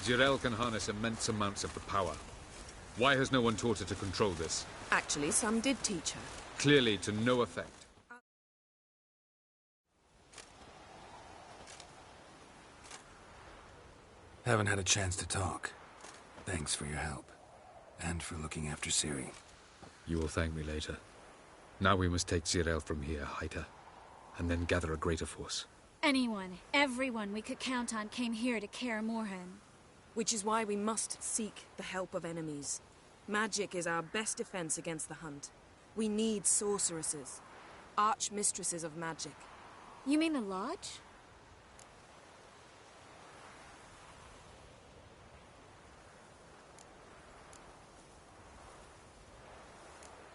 Jirel can harness immense amounts of the power. Why has no one taught her to control this? Actually, some did teach her. Clearly to no effect. Haven't had a chance to talk. Thanks for your help. And for looking after Ciri. You will thank me later. Now we must take Jirel from here, hide her, and then gather a greater force. Anyone, everyone we could count on came here to Kaer Morhen. Which is why we must seek the help of enemies. Magic is our best defense against the hunt. We need sorceresses. Archmistresses of magic. You mean the Lodge?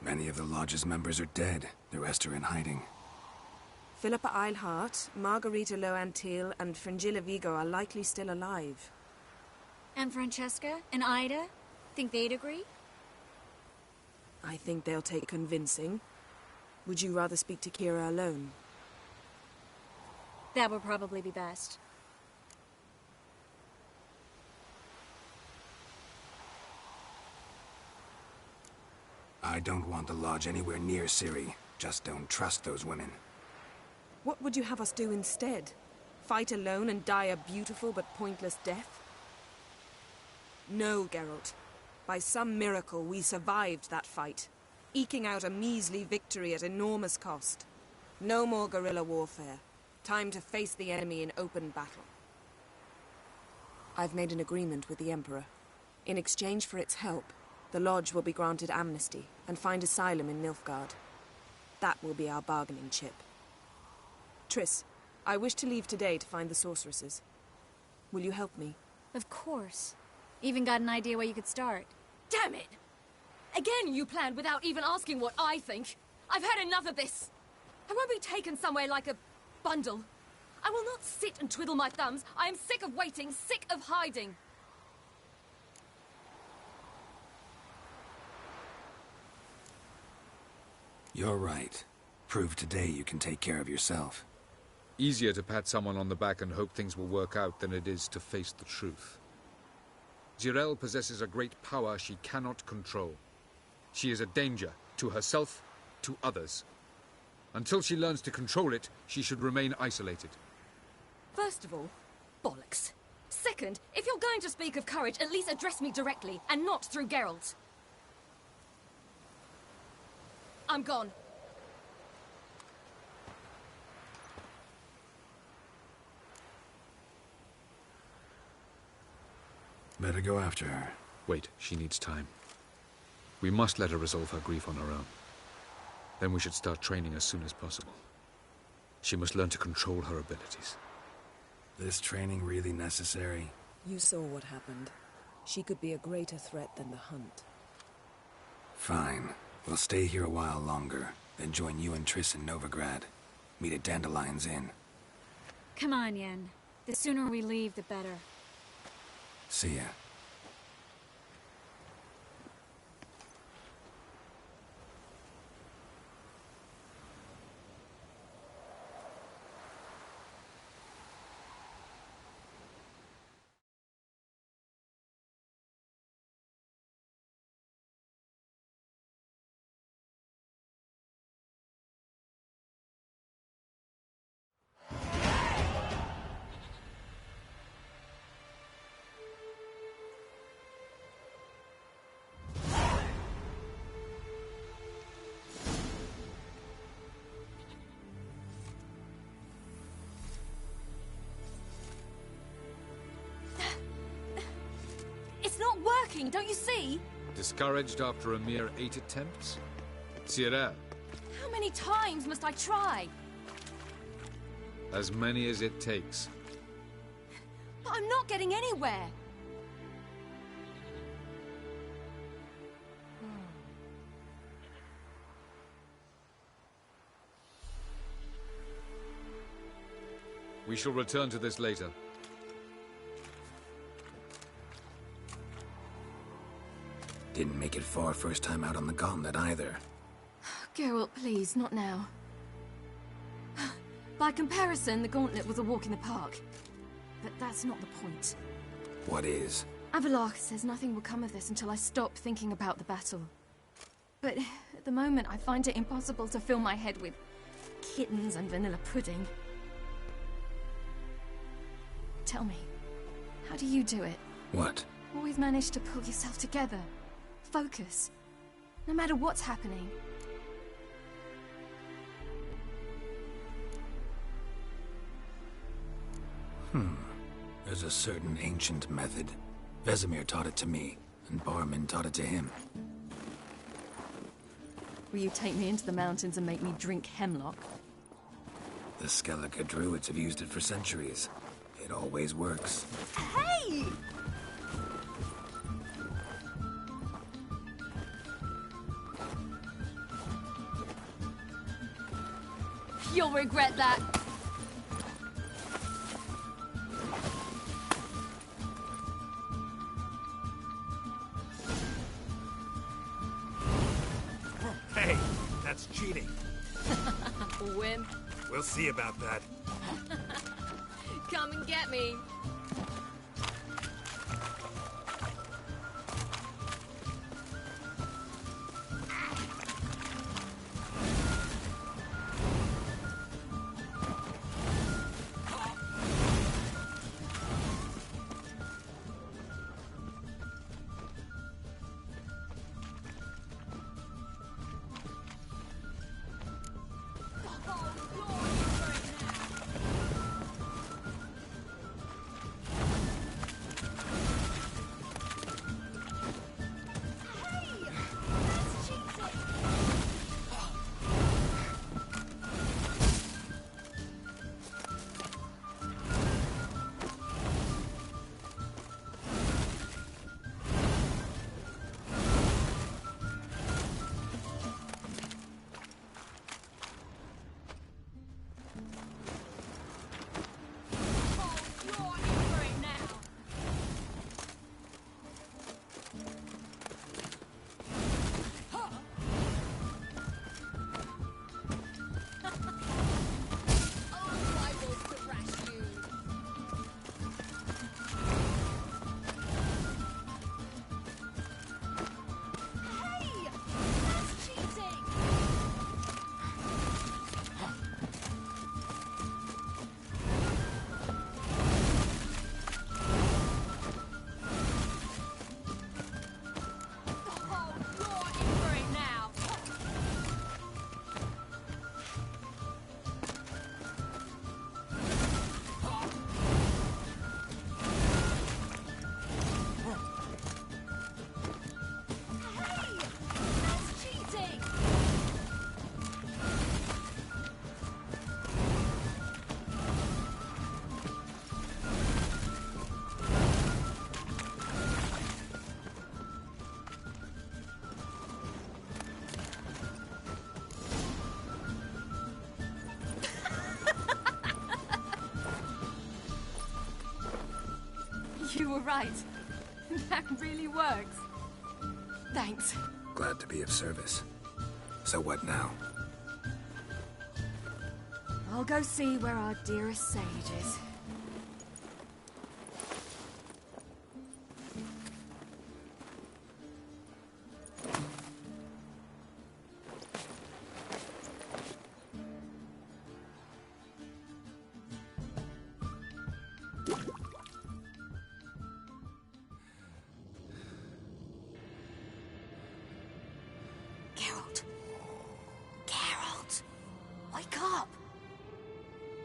Many of the Lodge's members are dead. The rest are in hiding. Philippa Eilhart, Margarita Loantil, and Fringilla Vigo are likely still alive. And Francesca and Ida? Think they'd agree? I think they'll take convincing. Would you rather speak to Kira alone? That would probably be best. I don't want the Lodge anywhere near Ciri. Just don't trust those women. What would you have us do instead? Fight alone and die a beautiful but pointless death? No, Geralt. By some miracle, we survived that fight, eking out a measly victory at enormous cost. No more guerrilla warfare. Time to face the enemy in open battle. I've made an agreement with the Emperor. In exchange for its help, the Lodge will be granted amnesty and find asylum in Nilfgaard. That will be our bargaining chip. Triss, I wish to leave today to find the sorceresses. Will you help me? Of course. Even got an idea where you could start. Damn it! Again you planned without even asking what I think. I've had enough of this. I won't be taken somewhere like a bundle. I will not sit and twiddle my thumbs. I am sick of waiting, sick of hiding. You're right. Prove today you can take care of yourself. Easier to pat someone on the back and hope things will work out than it is to face the truth. Jirel possesses a great power she cannot control. She is a danger to herself, to others. Until she learns to control it, she should remain isolated. First of all, bollocks. Second, if you're going to speak of courage, at least address me directly, and not through Geralt. I'm gone. Better go after her. Wait, she needs time. We must let her resolve her grief on her own. Then we should start training as soon as possible. She must learn to control her abilities. This training really necessary? You saw what happened. She could be a greater threat than the hunt. Fine. We'll stay here a while longer, then join you and Triss in Novigrad. Meet at Dandelion's Inn. Come on, Yen. The sooner we leave, the better. See ya. It's not working, don't you see? Discouraged after a mere 8 attempts? Ciri, How many times must I try? as many as it takes. But I'm not getting anywhere. We shall return to this later. Didn't make it far first time out on the gauntlet either. Geralt, please, not now. By comparison, the gauntlet was a walk in the park. But that's not the point. What is? Avalok says nothing will come of this until I stop thinking about the battle. But at the moment, I find it impossible to fill my head with kittens and vanilla pudding. Tell me, how do you do it? What? Always manage to pull yourself together. Focus. No matter what's happening. There's a certain ancient method. Vesemir taught it to me, and Barman taught it to him. Will you take me into the mountains and make me drink hemlock? The Skellige druids have used it for centuries. It always works. Hey! You'll regret that. Hey, that's cheating. Wimp. We'll see about that. Come and get me. You were right. That really works. Thanks. Glad to be of service. So what now? I'll go see where our dearest sage is. Geralt. Geralt! Wake up!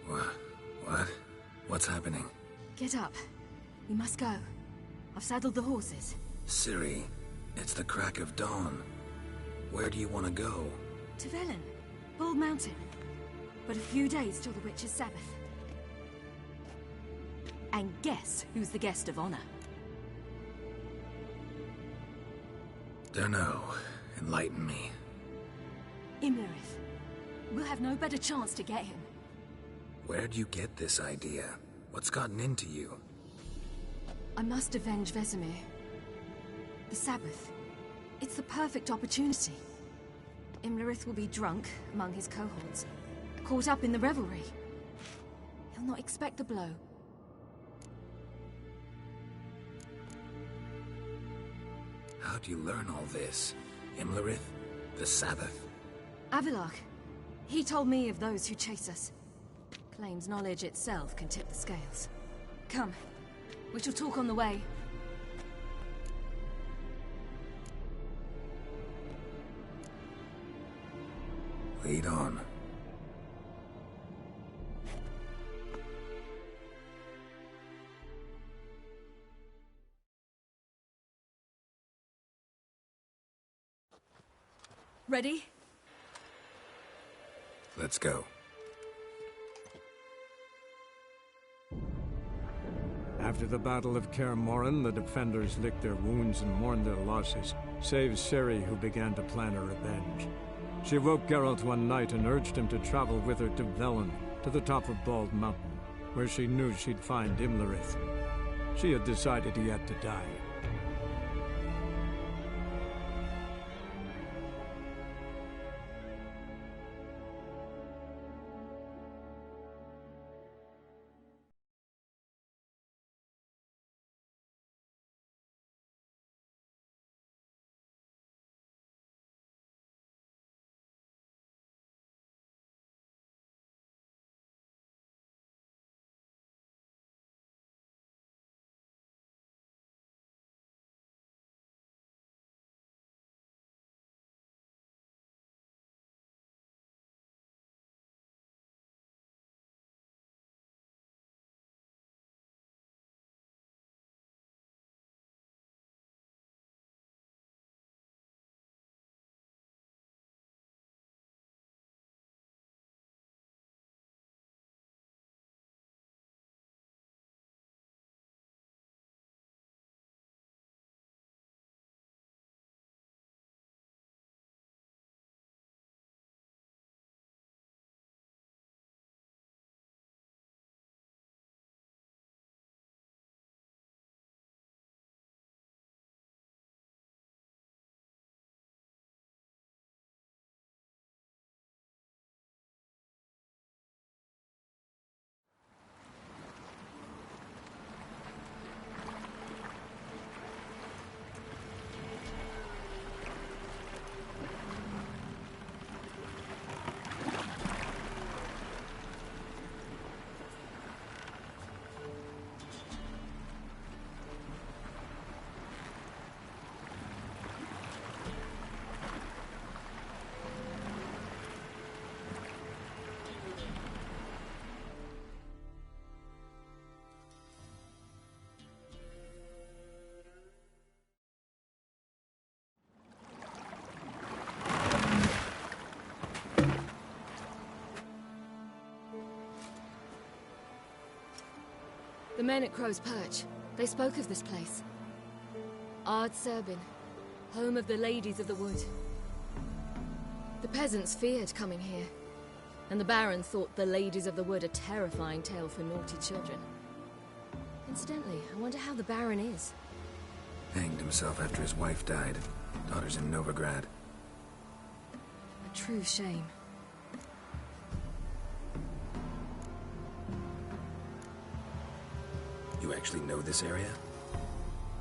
What? What's happening? Get up. We must go. I've saddled the horses. Ciri, it's the crack of dawn. Where do you want to go? To Velen. Bald Mountain. But a few days till the Witch's Sabbath. And guess who's the guest of honor? Dunno. Enlighten me. Imlerith. We'll have no better chance to get him. Where'd you get this idea? What's gotten into you? I must avenge Vesemir. The Sabbath. It's the perfect opportunity. Imlerith will be drunk among his cohorts, caught up in the revelry. He'll not expect the blow. How'd you learn all this? Imlerith? The Sabbath? Avilark. He told me of those who chase us. Claims knowledge itself can tip the scales. Come. We shall talk on the way. Lead on. Ready? Let's go. After the Battle of Kaer Morhen, the defenders licked their wounds and mourned their losses, save Ciri, who began to plan a revenge. She woke Geralt one night and urged him to travel with her to Velen, to the top of Bald Mountain, where she knew she'd find Imlerith. She had decided he had to die. The men at Crow's Perch, they spoke of this place. Ard Serbin, home of the Ladies of the Wood. The peasants feared coming here, and the Baron thought the Ladies of the Wood a terrifying tale for naughty children. Incidentally, I wonder how the Baron is. Hanged himself after his wife died. Daughter's in Novigrad. A true shame. You actually know this area?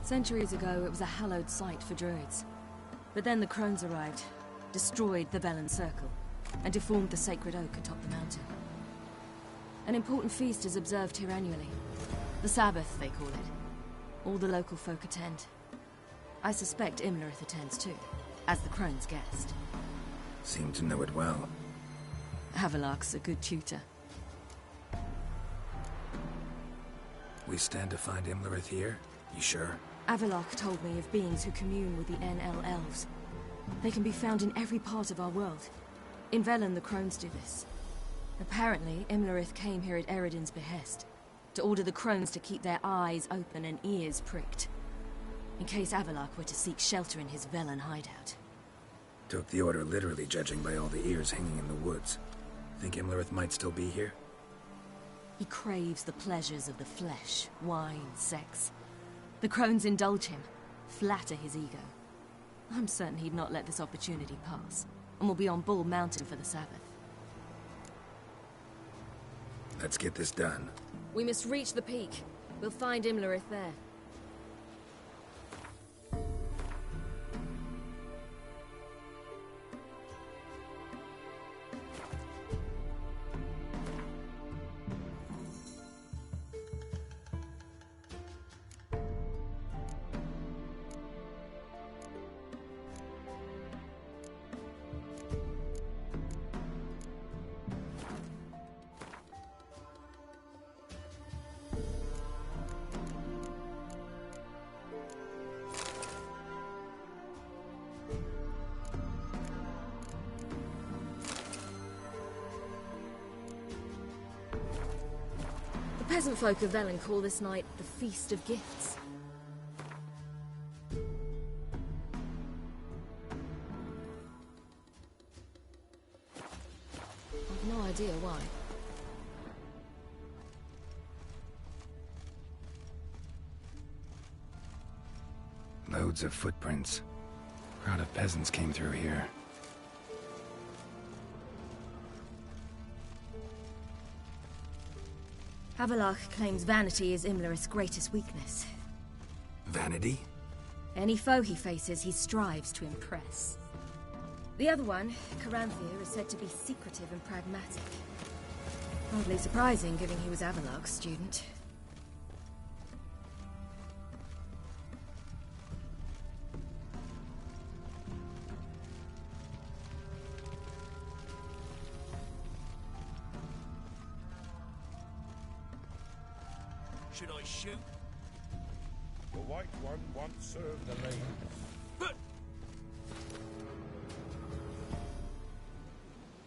Centuries ago, it was a hallowed site for druids. But then the crones arrived, destroyed the Velen Circle, and deformed the sacred oak atop the mountain. An important feast is observed here annually. The Sabbath, they call it. All the local folk attend. I suspect Imlerith attends too, as the crone's guest. Seem to know it well. Avilark's a good tutor. We stand to find Imlerith here? You sure? Avilark told me of beings who commune with the NL elves. They can be found in every part of our world. In Velen, the crones do this. Apparently, Imlerith came here at Eredin's behest, to order the crones to keep their eyes open and ears pricked, in case Avilark were to seek shelter in his Velen hideout. Took the order literally, judging by all the ears hanging in the woods. Think Imlerith might still be here? He craves the pleasures of the flesh, wine, sex. The crones indulge him, flatter his ego. I'm certain he'd not let this opportunity pass, and will be on Bull Mountain for the Sabbath. Let's get this done. We must reach the peak. We'll find Imlerith there. peasant folk of Velen call this night the Feast of Gifts. I've no idea why. Loads of footprints. Crowd of peasants came through here. Havelach claims vanity is Imlerith's greatest weakness. Vanity? Any foe he faces, he strives to impress. The other one, Caranthir, is said to be secretive and pragmatic. Hardly surprising, given he was Havelach's student. Should I shoot? The White One once served the ladies.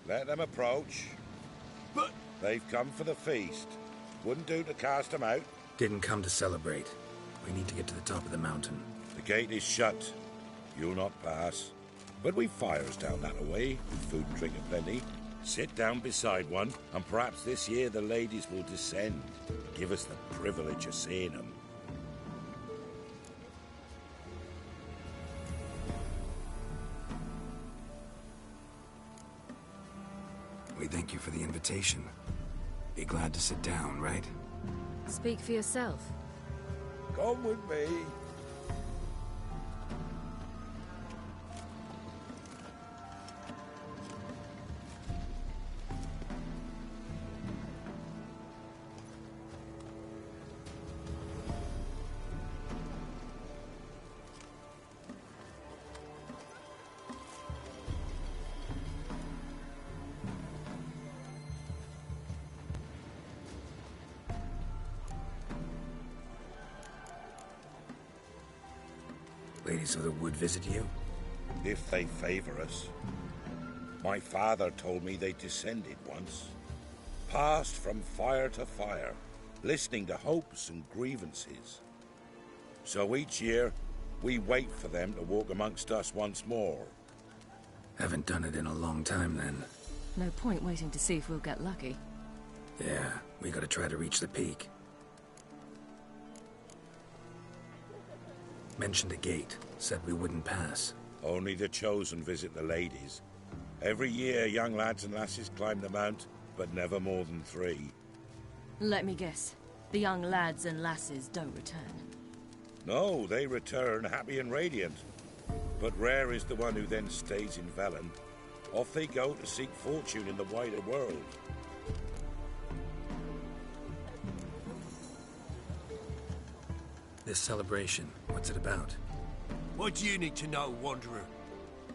Let them approach. But They've come for the feast. Wouldn't do to cast them out. Didn't come to celebrate. We need to get to the top of the mountain. The gate is shut. You'll not pass. But we've fires down that away, with food and drink aplenty. Sit down beside one, and perhaps this year the ladies will descend. Give us the privilege of seeing them. We thank you for the invitation. Be glad to sit down, right? Speak for yourself. Come with me. Ladies of the Wood visit you? If they favor us. My father told me they descended once. Passed from fire to fire, listening to hopes and grievances. So each year, we wait for them to walk amongst us once more. Haven't done it in a long time, then. No point waiting to see if we'll get lucky. Yeah, we gotta try to reach the peak. Mentioned a gate. Said we wouldn't pass. Only the chosen visit the ladies. Every year, young lads and lasses climb the mount, but never more than 3. Let me guess. The young lads and lasses don't return. No, they return happy and radiant. But rare is the one who then stays in Velen. Off they go to seek fortune in the wider world. This celebration, what's it about? what do you need to know, Wanderer?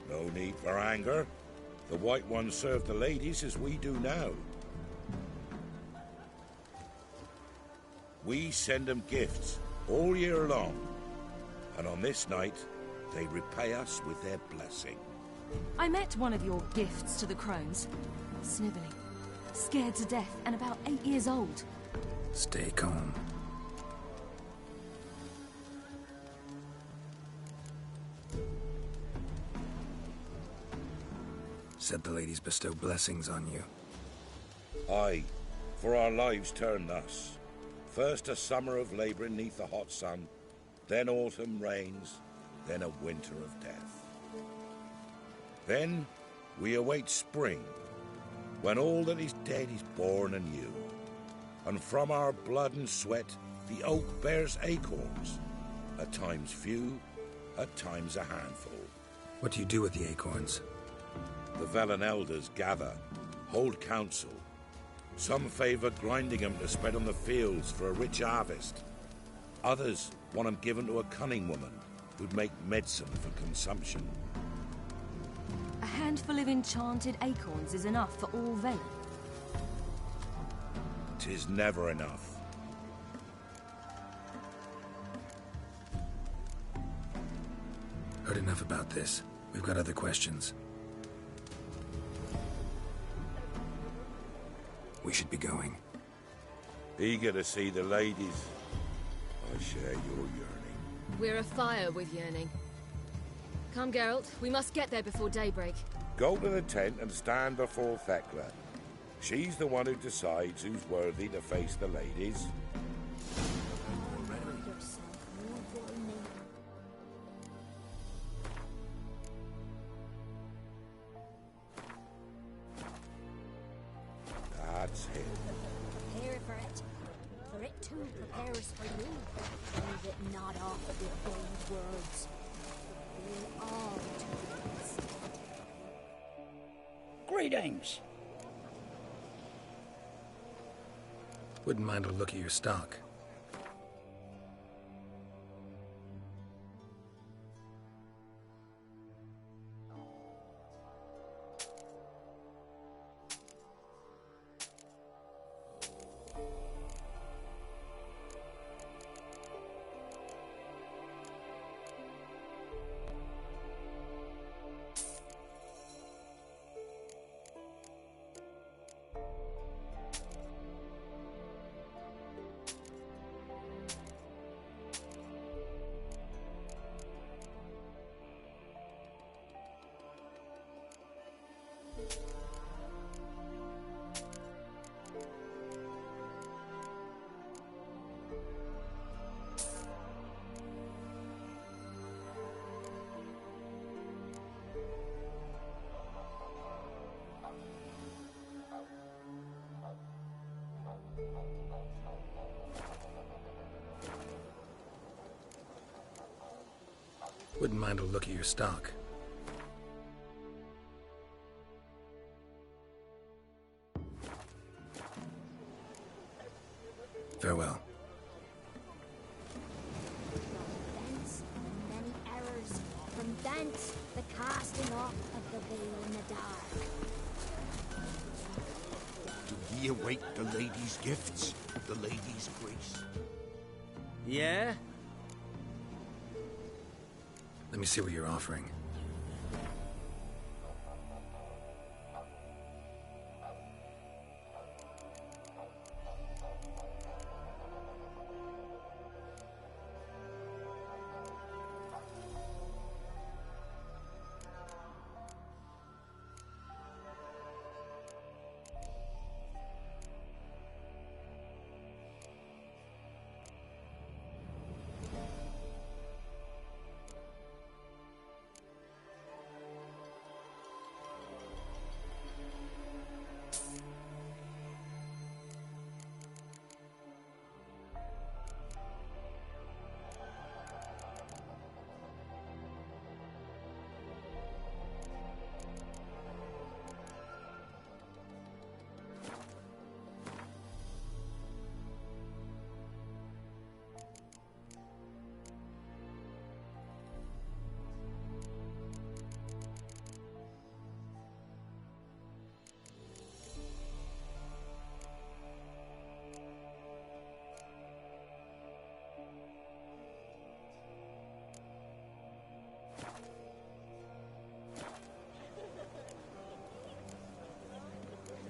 No need for anger. The White Ones serve the ladies as we do now. We send them gifts all year long. And on this night, they repay us with their blessing. I met one of your gifts to the crones. Snivelling, scared to death, and about 8 years old. Stay calm. Said the ladies bestow blessings on you. Aye, for our lives turn thus. First a summer of labouring neath the hot sun, then autumn rains, then a winter of death. Then we await spring, when all that is dead is born anew. And from our blood and sweat the oak bears acorns, at times few, at times a handful. What do you do with the acorns? The Velen elders gather, hold council. Some favour grinding them to spread on the fields for a rich harvest. Others want them given to a cunning woman who'd make medicine for consumption. A handful of enchanted acorns is enough for all Velen. 'Tis never enough. Heard enough about this. We've got other questions. We should be going. Eager to see the ladies. I share your yearning. We're afire with yearning. Come, Geralt. We must get there before daybreak. Go to the tent and stand before Thekla. She's the one who decides who's worthy to face the ladies. That's him. Prepare for it. For it too prepares for you. Leave it not off with bold words. We'll all do this. Greetings. Wouldn't mind a look at your stock. Wouldn't mind a look at your stock. Farewell. Thence many errors. From thence the casting off of the veil in the dark. Do ye await the lady's gifts? The lady's grace? Yeah? Let me see what you're offering.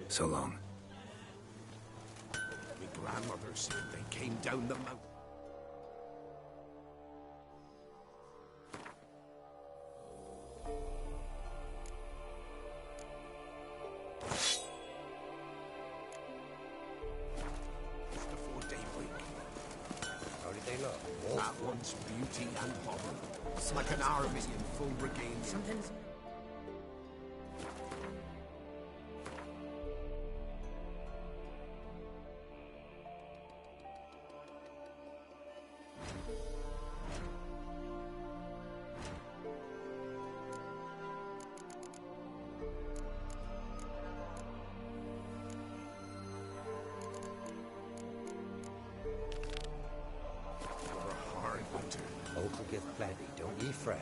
So long. My grandmother said they came down the mountain. Just before daybreak. How did they look? At once beauty and horror. Like an army in full regalia. Sometimes For a hard winter. Local give plenty, don't ye fret.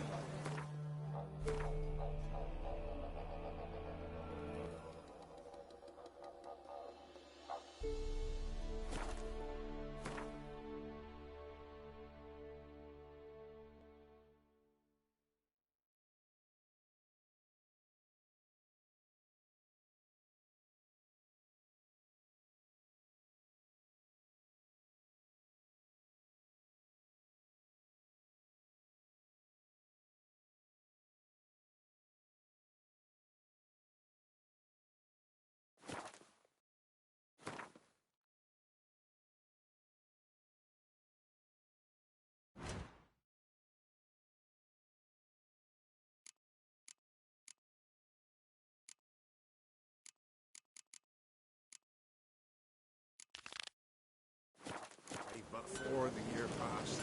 before the year passed.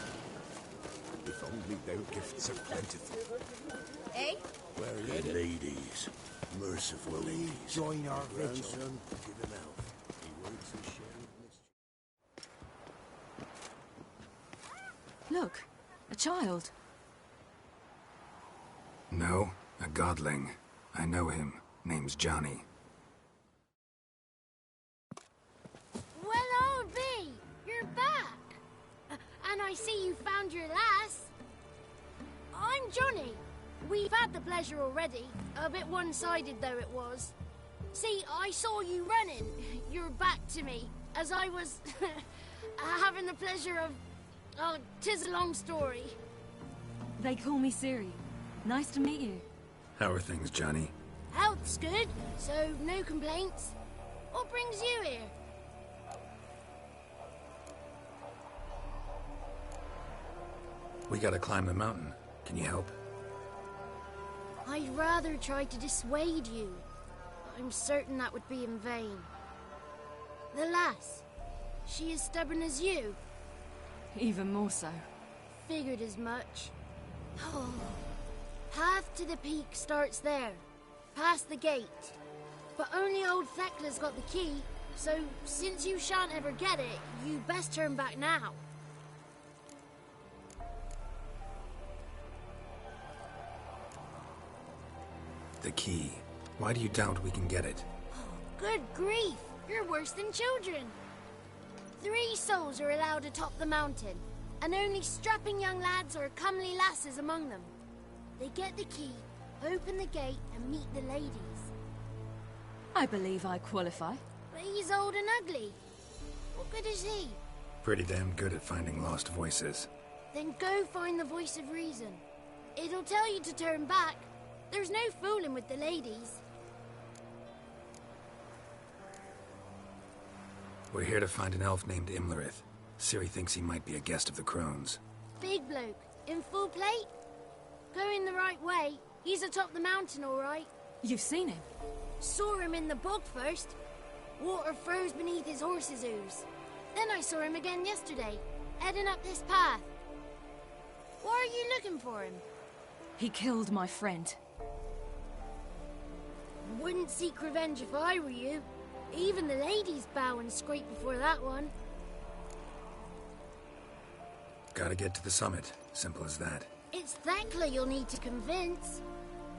If only their gifts are plentiful. Eh? Where are you? Ladies, merciful ladies. Join our vigil. Grandson, give him out. He works his share of mischief. Look, a child. No, a godling. I know him. Name's Johnny. Well, old B, you're back. And I see you found your lass. I'm Johnny. We've had the pleasure already. A bit one-sided though it was. See, I saw you running. Your back to me. As I was having the pleasure of... Oh, 'tis a long story. They call me Ciri. Nice to meet you. How are things, Johnny? Health's good, so no complaints. What brings you here? We gotta climb the mountain. Can you help? I'd rather try to dissuade you. I'm certain that would be in vain. The lass, she as stubborn as you? Even more so. Figured as much. Oh. Path to the peak starts there, past the gate. But only old Thekla's got the key, so since you shan't ever get it, you best turn back now. The key. Why do you doubt we can get it? Good grief, you're worse than children. 3 souls are allowed atop the mountain, and only strapping young lads or comely lasses among them. They get the key, open the gate, and meet the ladies. I believe I qualify. But he's old and ugly. What good is he? Pretty damn good at finding lost voices. Then go find the voice of reason. It'll tell you to turn back. There's no fooling with the ladies. We're here to find an elf named Imlerith. Ciri thinks he might be a guest of the Crones. Big bloke, in full plate? Going the right way. He's atop the mountain, all right. You've seen him? Saw him in the bog first. Water froze beneath his horse's ooze. Then I saw him again yesterday, heading up this path. Why are you looking for him? He killed my friend. Wouldn't seek revenge if I were you. Even the ladies bow and scrape before that one. Gotta get to the summit. Simple as that. It's Thekla you'll need to convince.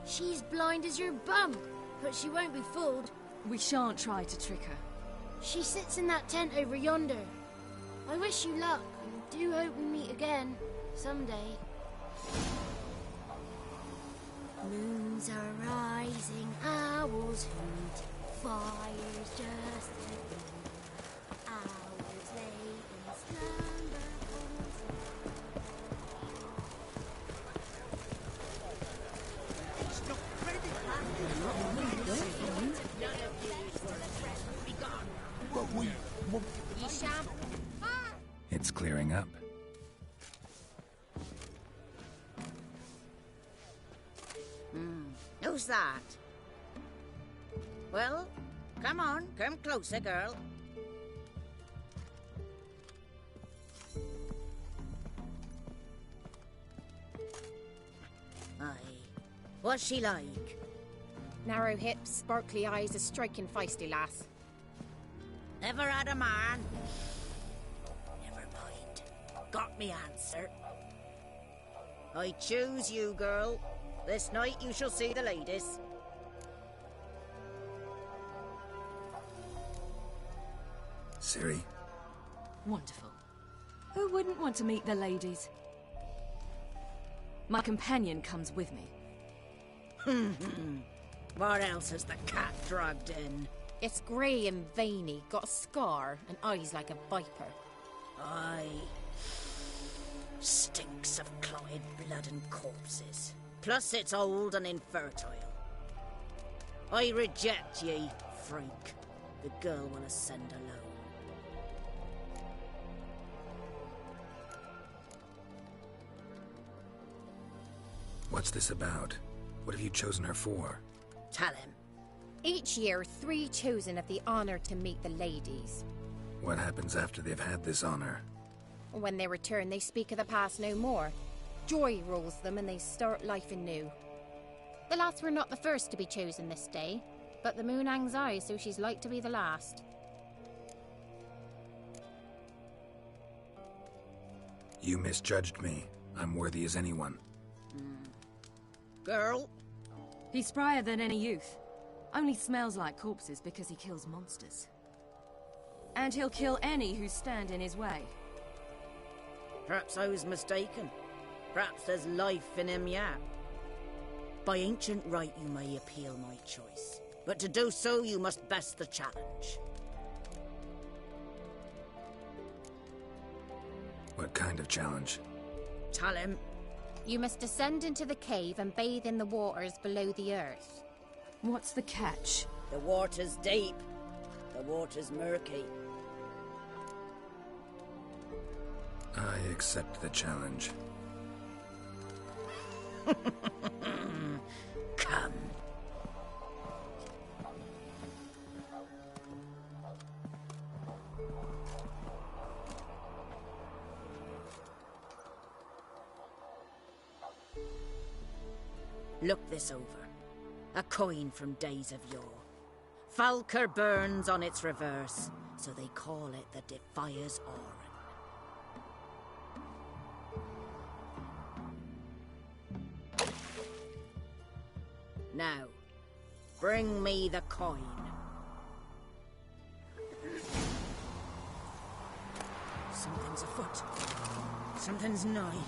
She's blind as your bum, but she won't be fooled. We shan't try to trick her. She sits in that tent over yonder. I wish you luck, and do hope we meet again, someday. Moons are rising, owls hoot, fires just begun. Hours lay in slumber. It's clearing up. Who's that? Well, come on, come closer, girl. Aye. What's she like? Narrow hips, sparkly eyes, a striking feisty lass. Ever had a man? Never mind. Got me answer. I choose you, girl. This night you shall see the ladies. Ciri? Wonderful. Who wouldn't want to meet the ladies? My companion comes with me. What else has the cat dragged in? It's grey and veiny, got a scar, and eyes like a viper. Aye. Stinks of clotted blood and corpses. Plus it's old and infertile. I reject ye, freak. The girl wanna send alone. What's this about? What have you chosen her for? Tell him. Each year, 3 chosen have the honor to meet the ladies. What happens after they've had this honor? When they return, they speak of the past no more. Joy rules them and they start life anew. The lass were not the first to be chosen this day, but the moon hangs high, so she's like to be the last. You misjudged me. I'm worthy as anyone. Girl? He's sprier than any youth. Only smells like corpses because he kills monsters. And he'll kill any who stand in his way. Perhaps I was mistaken. Perhaps there's life in him yet. By ancient right you may appeal my choice, but to do so you must best the challenge. What kind of challenge? Tell him. You must descend into the cave and bathe in the waters below the earth. What's the catch? The water's deep. The water's murky. I accept the challenge. Come. Look this over. A coin from days of yore. Falker burns on its reverse, so they call it the Defier's Oran. Now, bring me the coin. Something's afoot. Something's nigh.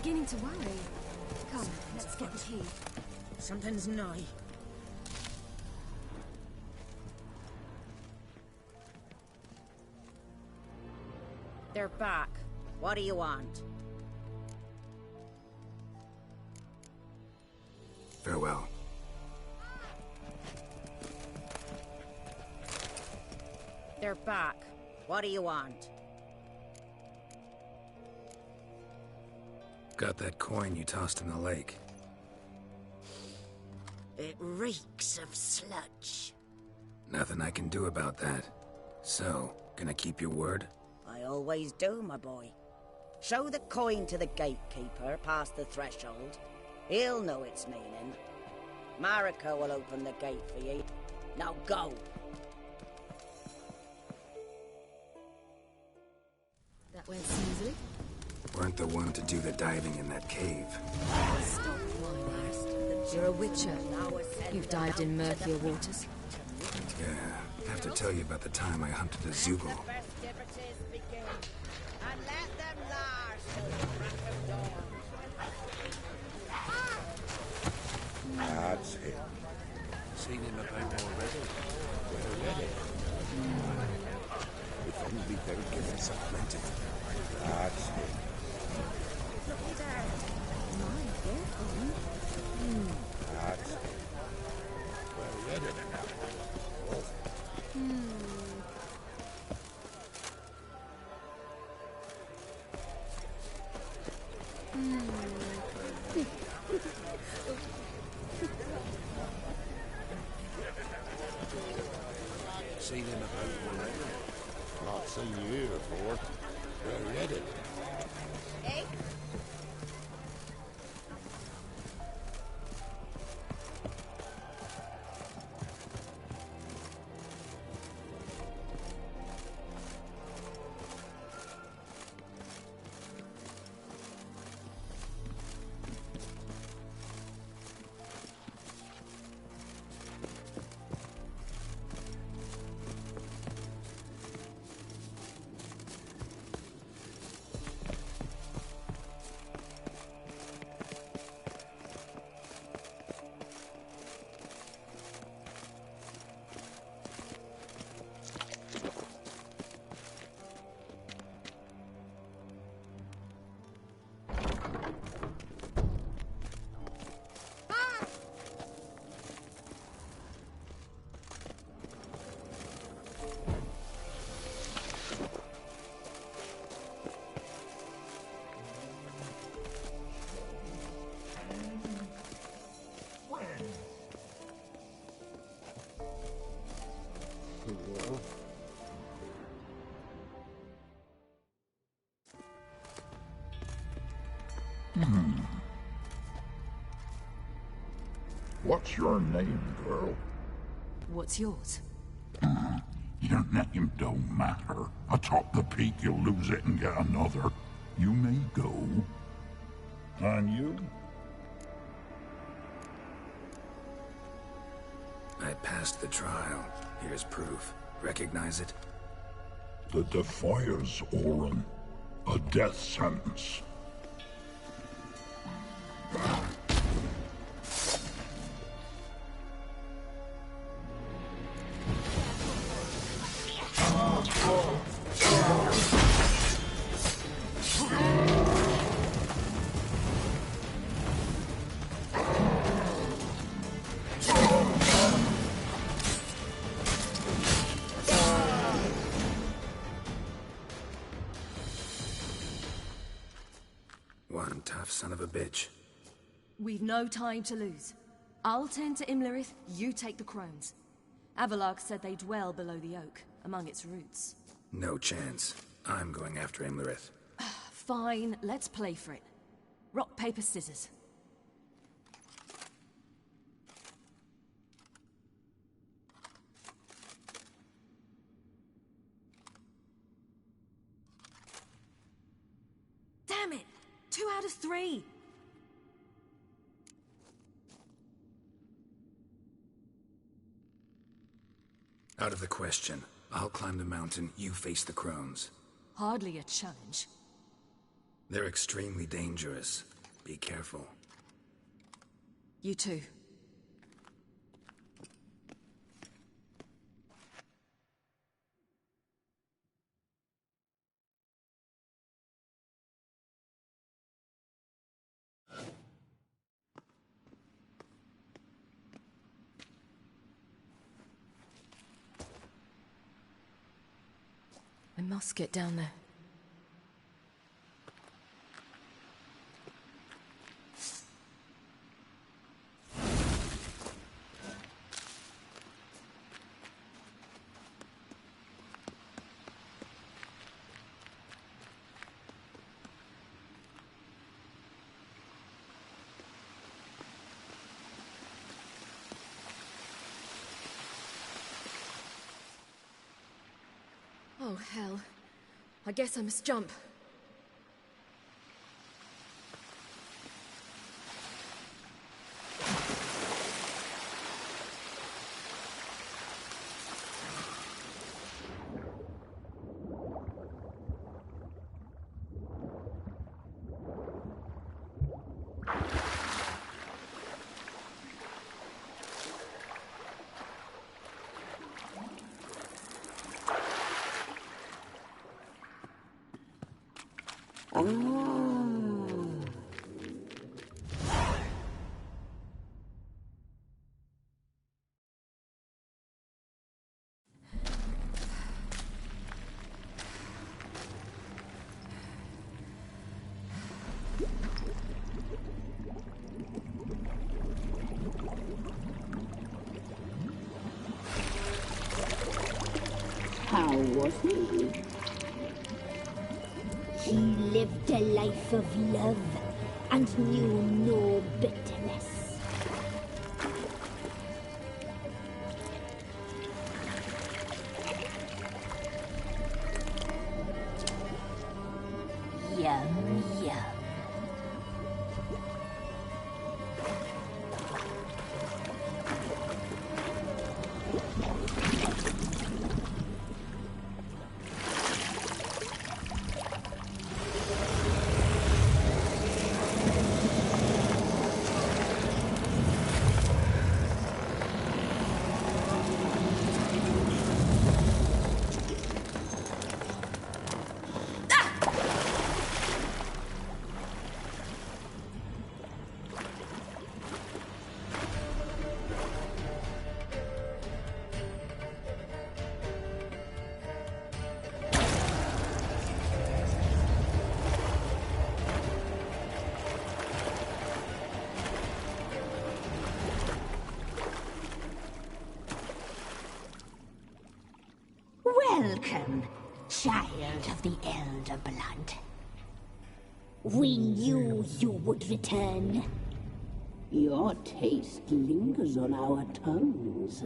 beginning to worry. Come, let's get the key. Something's nigh. They're back. What do you want? Farewell. They're back. What do you want? Got that coin you tossed in the lake. It reeks of sludge. Nothing I can do about that. So, gonna keep your word? I always do, my boy. Show the coin to the gatekeeper past the threshold. He'll know its meaning. Marika will open the gate for you. Now go! That went smoothly. Weren't the one to do the diving in that cave. Stop whining. You're a witcher. You've dived in murkier waters. Yeah, have to tell you about the time I hunted a Zugel. Festivities begin, and let them last till the crack of dawn. That's him. Seen him about already. Where is it? If only they would give him some plenty. That's him. That's him. Where is it? Seen him about already. Not seen you before. Where is it? Eh? What's your name, girl? What's yours? Your name don't matter. Atop the peak, you'll lose it and get another. You may go. And you? I passed the trial. Here's proof. Recognize it? The Defier's Orin. A death sentence. One tough son of a bitch. We've no time to lose. I'll tend to Imlerith, you take the crones. Avalark said they dwell below the oak, among its roots. No chance. I'm going after Imlerith. Fine, let's play for it. Rock, paper, scissors. Damn it! 2 out of 3! Out of the question. I'll climb the mountain, you face the crones. Hardly a challenge. They're extremely dangerous. Be careful. You too. I must get down there. Oh, hell. I guess I must jump. How was he? He lived a life of love and knew no bitterness. Yum, yum. Welcome, child of the Elder Blood. We knew you would return. Your taste lingers on our tongues.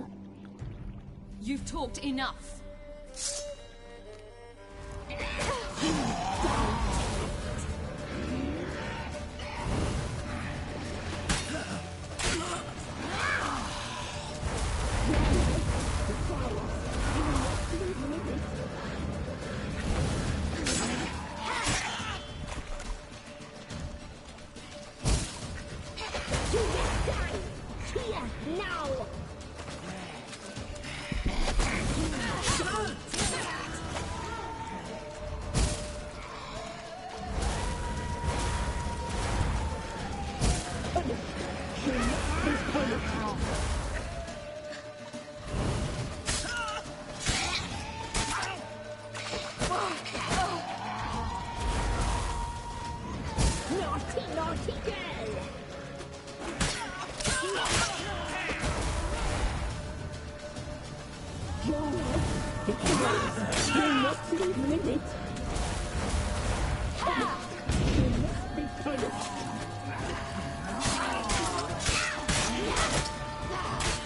You've talked enough.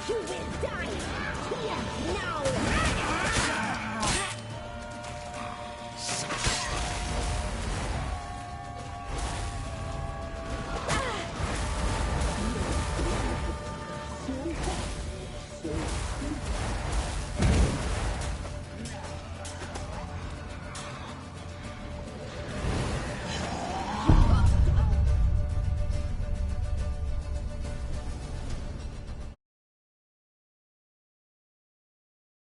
You will die!